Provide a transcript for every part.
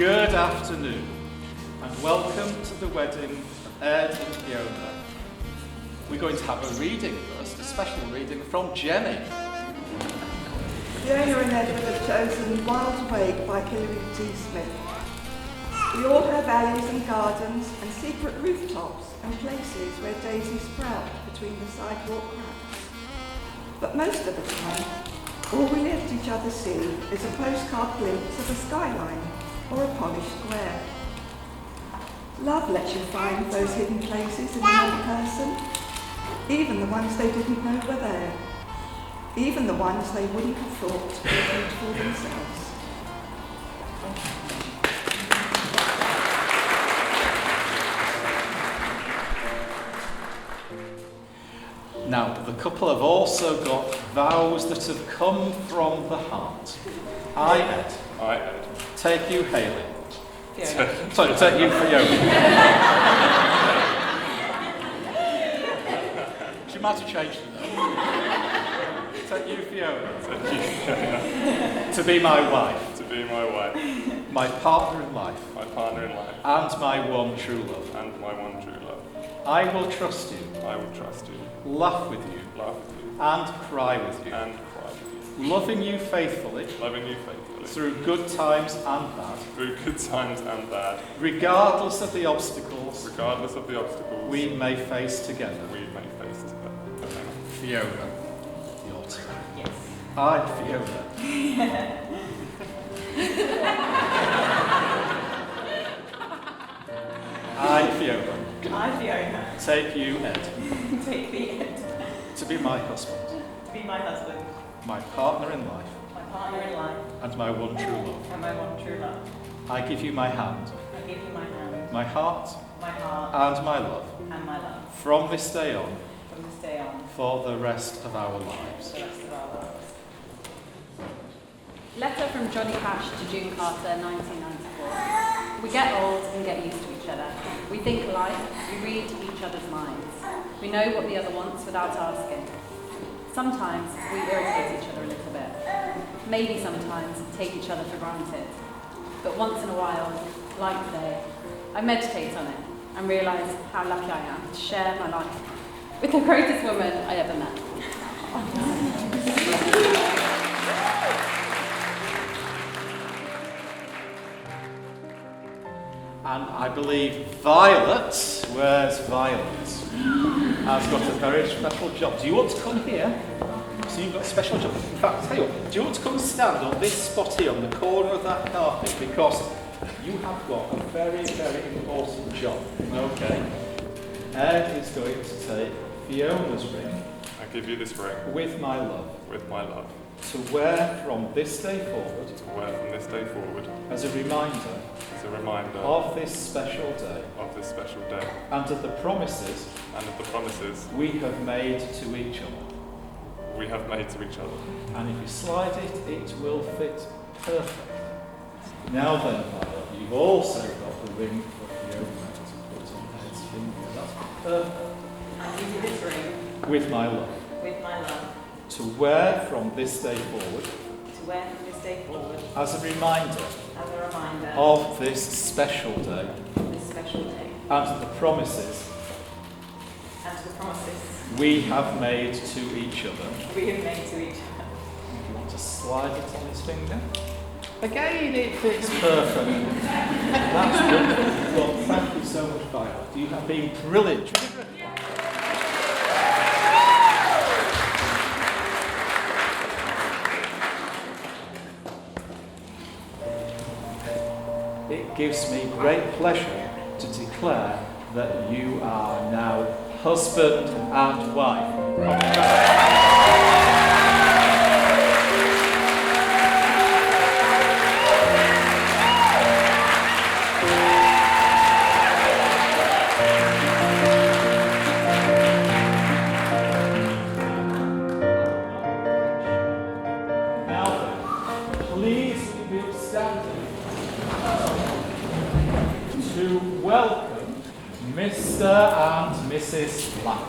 Good afternoon, and welcome to the wedding of Ed and Fiona. We're going to have a reading first, a special reading from Jenny. Fiona and Edward have chosen Wild Wake by Hilary T. Smith. We all have alleys and gardens and secret rooftops and places where daisies sprout between the sidewalk cracks. But most of the time, all we let each other see is a postcard glimpse of a skyline or a polished square. Love lets you find those hidden places in another person, even the ones they didn't know were there, even the ones they wouldn't have thought were beautiful themselves. Now, the couple have also got vows that have come from the heart. I, Ed. I, Ed. Take you, Hayley. Fiona. Sorry, take you, Fiona. She might have changed it though. Take you, Fiona. Take you, Fiona. To be my wife. To be my wife. My partner in life. My partner in life. And my one true love. And my one true love. I will trust you. I will trust you. Laugh with you. Laugh with you. And cry with you. And cry with you. Loving you faithfully. Loving you faithfully. Through good times and bad. Through good times and bad. Regardless of the obstacles. Regardless of the obstacles. We may face together. We may face together. Fiona, your turn. Yes. I, Fiona. I, Fiona. I, Fiona. Take you, Ed. Take me, Ed. To be my husband. To be my husband. My partner in life. My partner in life. And my one true love. And my one true love. I give you my hand. I give you my hand. My heart. My heart. And my love. And my love. From this day on. From this day on. For the rest of our lives. For the rest of our lives. Letter from Johnny Cash to June Carter, 1994. We get old and get used to each other. We think alike, we read each other's minds. We know what the other wants without asking. Sometimes we irritate each other a little bit. Maybe sometimes take each other for granted. But once in a while, like today, I meditate on it and realise how lucky I am to share my life with the greatest woman I ever met. And I believe Violet, where's Violet? Has got a very special job. Do you want to come here? So you've got a special job. In fact, tell you what, do you want to come and stand on this spot here, on the corner of that carpet? Because you have got a very, very important job. Okay. Ed is going to take Fiona's ring. I give you this ring. With my love. With my love. To wear from this day forward. To wear from this day forward. As a reminder. As a reminder. Of this special day. Of this special day. And of the promises. And of the promises. We have made to each other. We have made to each other. And if you slide it, it will fit perfect. Now then, Violet, you've also got the ring for Fiona to put on Ed's finger. That's perfect. I give you this ring. With my love. With my love. To wear from this day forward. To wear from this day forward. As a reminder. As a reminder. Of this special day. This special day. And to the promises. And to the promises. We have made to each other. We have made to each other. If you want to slide it on his finger. Again, it fits perfectly. That's wonderful. Well, thank you so much, Violet. You have been brilliant. It gives me great pleasure to declare that you are now husband and wife. To welcome Mr. and Mrs. Black.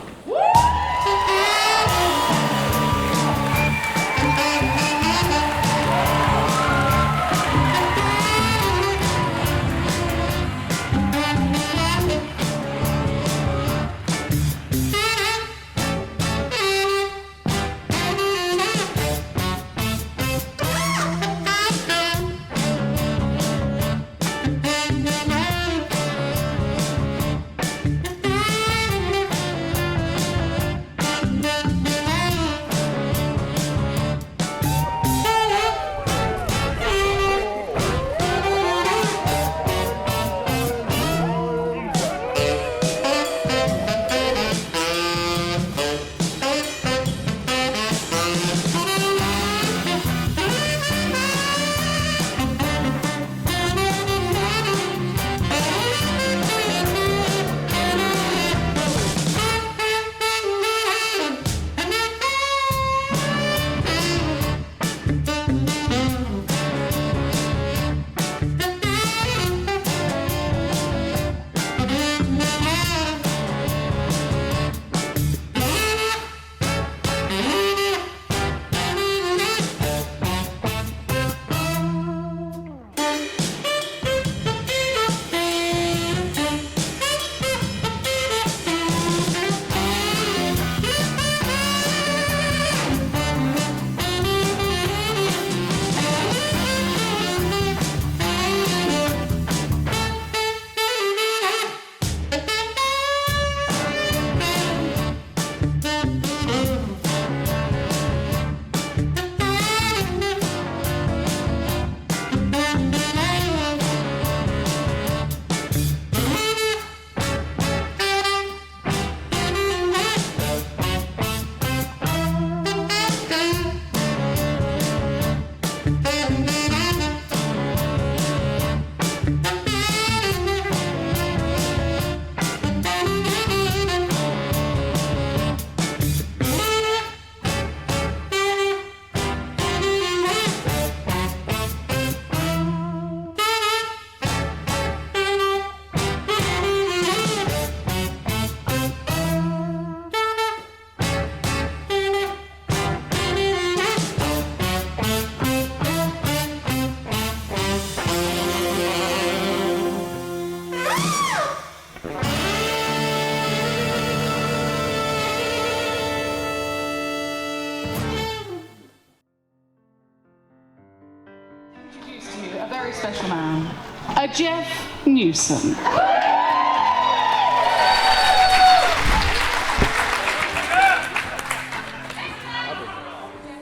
special man, a Jeff Newson.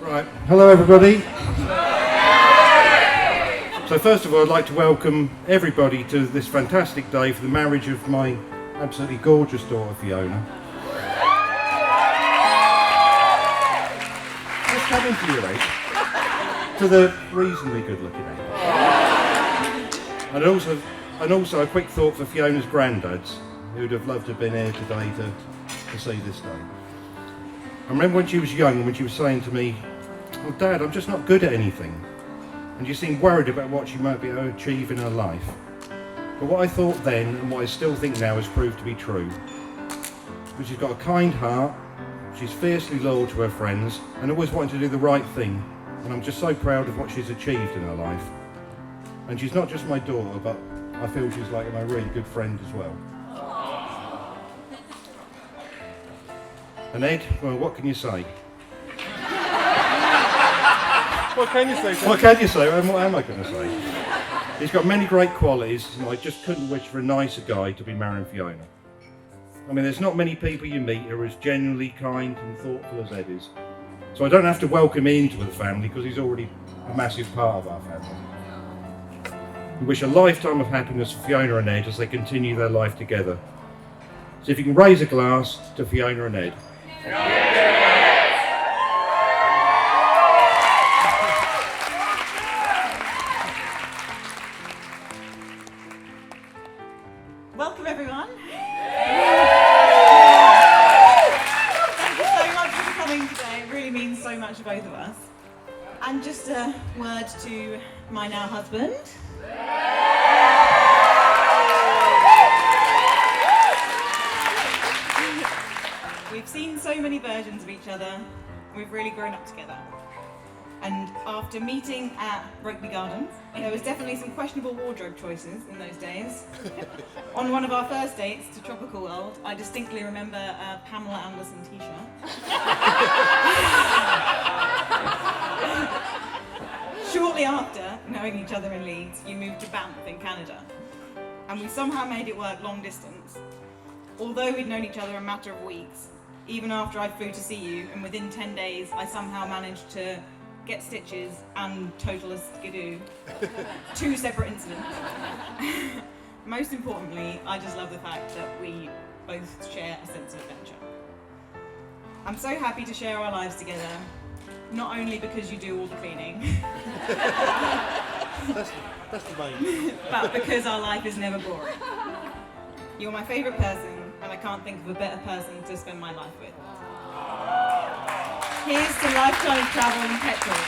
Right, hello everybody. So first of all, I'd like to welcome everybody to this fantastic day for the marriage of my absolutely gorgeous daughter Fiona. What's happened to you, eh? To the reasonably good-looking age. And also a quick thought for Fiona's granddads, who'd have loved to have been here today to see this day. I remember when she was young, when she was saying to me, "Oh Dad, I'm just not good at anything." And she seemed worried about what she might be able to achieve in her life. But what I thought then, and what I still think now, has proved to be true. But she's got a kind heart, she's fiercely loyal to her friends, and always wanting to do the right thing. And I'm just so proud of what she's achieved in her life. And she's not just my daughter, but I feel she's like my really good friend as well. And Ed, well, what can you say? What can you say? What can you say? What am I going to say? He's got many great qualities, and I just couldn't wish for a nicer guy to be marrying Fiona. I mean, there's not many people you meet who are as genuinely kind and thoughtful as Ed is. So I don't have to welcome him into the family because he's already a massive part of our family. We wish a lifetime of happiness for Fiona and Ed as they continue their life together. So if you can raise a glass to Fiona and Ed. Welcome everyone. Thank you so much for coming today. It really means so much to both of us. And just a word to my now husband. We've seen so many versions of each other. We've really grown up together. And after meeting at Rugby Gardens, there was definitely some questionable wardrobe choices in those days. On one of our first dates to Tropical World, I distinctly remember a Pamela Anderson t-shirt. Shortly after knowing each other in Leeds, you moved to Banff in Canada. And we somehow made it work long distance. Although we'd known each other a matter of weeks, even after I flew to see you, and within 10 days, I somehow managed to get stitches and total a skidoo. 2 separate incidents. Most importantly, I just love the fact that we both share a sense of adventure. I'm so happy to share our lives together, not only because you do all the cleaning, That's the main. but because our life is never boring. You're my favourite person, and I can't think of a better person to spend my life with. Here's to lifetime of travel and petrol.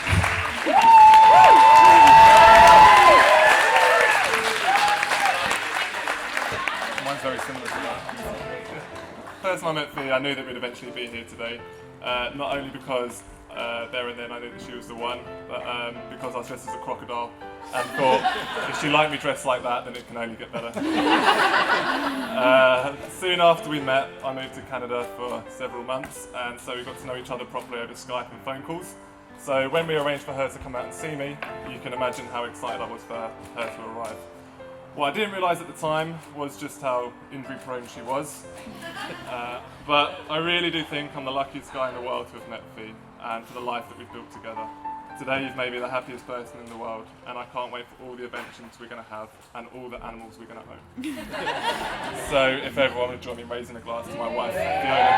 Mine's very similar to that. First time I met Fee, I knew that we'd eventually be here today. Not only because there and then I knew that she was the one, but because I was dressed as a crocodile and thought, if she liked me dressed like that, then it can only get better. Soon after we met, I moved to Canada for several months, and so we got to know each other properly over Skype and phone calls. So when we arranged for her to come out and see me, you can imagine how excited I was for her to arrive. What I didn't realise at the time was just how injury prone she was. But I really do think I'm the luckiest guy in the world to have met Fee, and for the life that we've built together. Today you've made me the happiest person in the world, and I can't wait for all the adventures we're going to have and all the animals we're going to own. So if everyone would join me raising a glass to my wife, Fiona.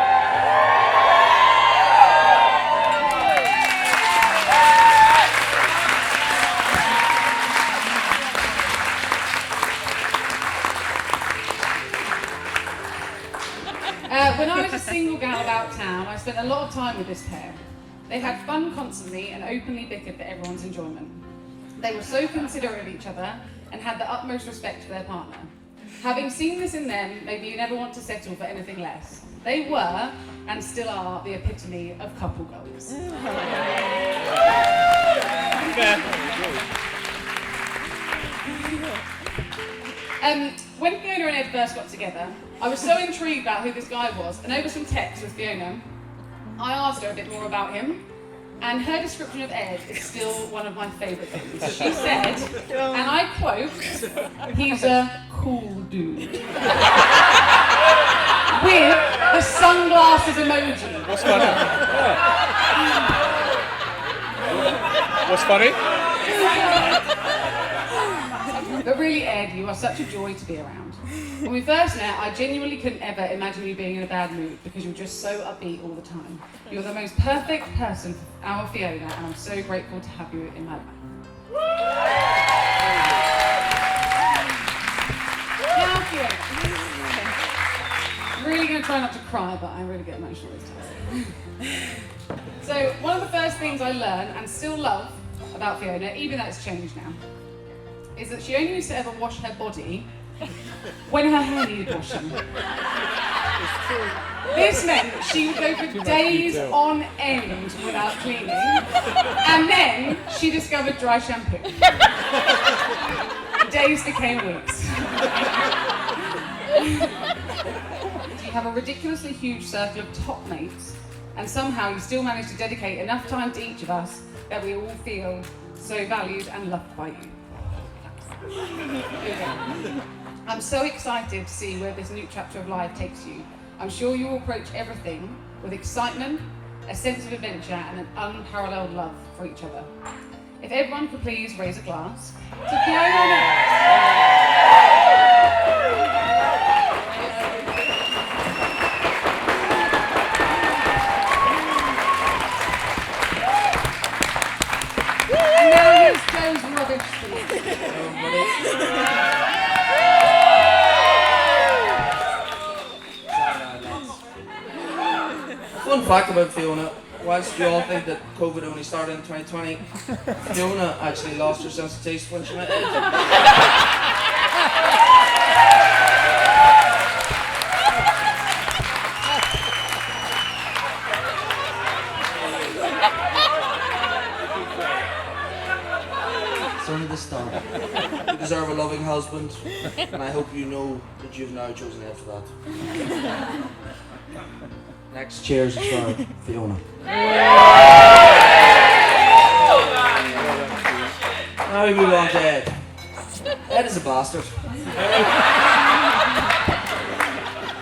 When I was a single gal about town, I spent a lot of time with this pair. They had fun constantly and openly bickered for everyone's enjoyment. They were so considerate of each other and had the utmost respect for their partner. Having seen this in them, maybe you never want to settle for anything less. They were, and still are, the epitome of couple goals. When Fiona and Ed first got together, I was so intrigued about who this guy was, and over some texts with Fiona, I asked her a bit more about him, And her description of Ed is still one of my favourite things. She said, and I quote, "He's a cool dude." With the sunglasses emoji. What's funny? What's funny? But really, Ed, you are such a joy to be around. When we first met, I genuinely couldn't ever imagine you being in a bad mood because you're just so upbeat all the time. You're the most perfect person for our Fiona, and I'm so grateful to have you in my life. Now, Fiona. I'm really going to try not to cry, but I really get emotional this time. So, one of the first things I learned and still love about Fiona, even though it's changed now, is that she only used to ever wash her body when her hair needed washing. This meant she would go for days on end without cleaning, and then she discovered dry shampoo. Days became weeks. You have a ridiculously huge circle of top mates, and somehow you still manage to dedicate enough time to each of us that we all feel so valued and loved by you. I'm so excited to see where this new chapter of life takes you. I'm sure you will approach everything with excitement, a sense of adventure, and an unparalleled love for each other. If everyone could please raise a glass to Fiona. And now here's Joe's rubbish speech. Fun fact about Fiona, whilst you all think that COVID only started in 2020, Fiona actually lost her sense of taste when she met Ed. It's only the start. You deserve a loving husband, and I hope you know that you've now chosen Ed for that. Next, cheers for Fiona. Now we move on to Ed. Ed is a bastard.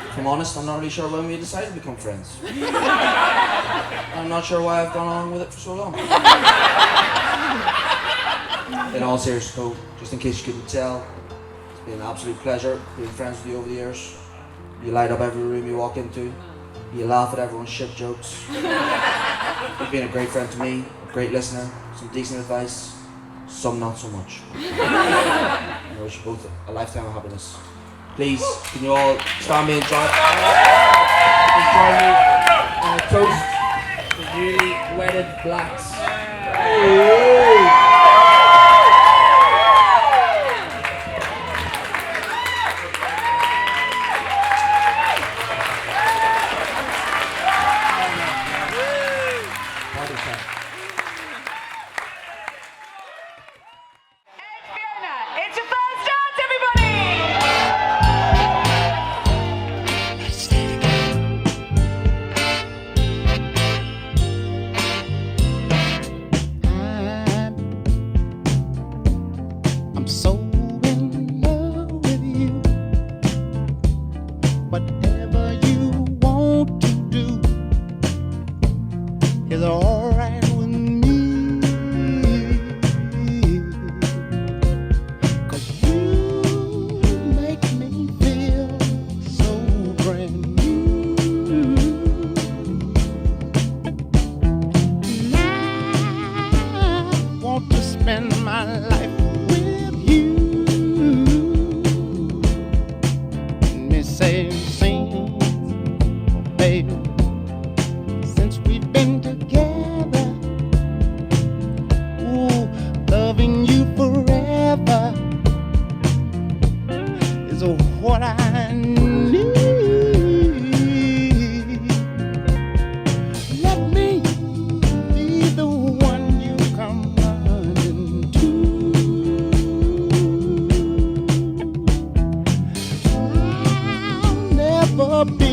If I'm honest, I'm not really sure when we decided to become friends. I'm not sure why I've gone on with it for so long. In all seriousness though, just in case you couldn't tell, it's been an absolute pleasure being friends with you over the years. You light up every room you walk into. You laugh at everyone's shit jokes. You've been a great friend to me, a great listener, some decent advice, some not so much. I wish you both a lifetime of happiness. Please, can you all stand me and join me in a toast to newly wedded blacks. I'm so in love with you. Whatever you want to do is alright with me. 'Cause you make me feel so brand new. And I want to spend my life baby, since we've been together, ooh, loving you forever is what I need. Let me be the one you come running to. I'll never be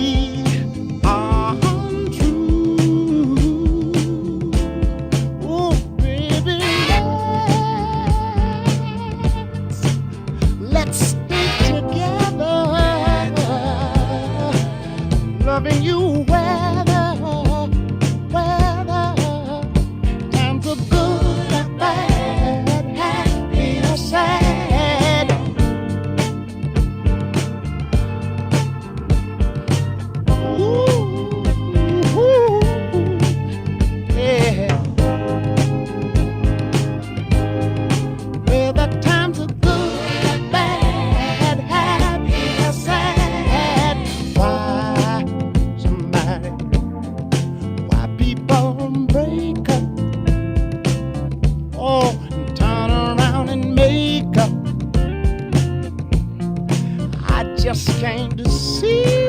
let's stay together, loving you weather, times are good or bad, happy or sad. Ooh, yeah. Whether times are good, bad, happy or sad. Why people break up? Oh, and turn around and make up. I just came to see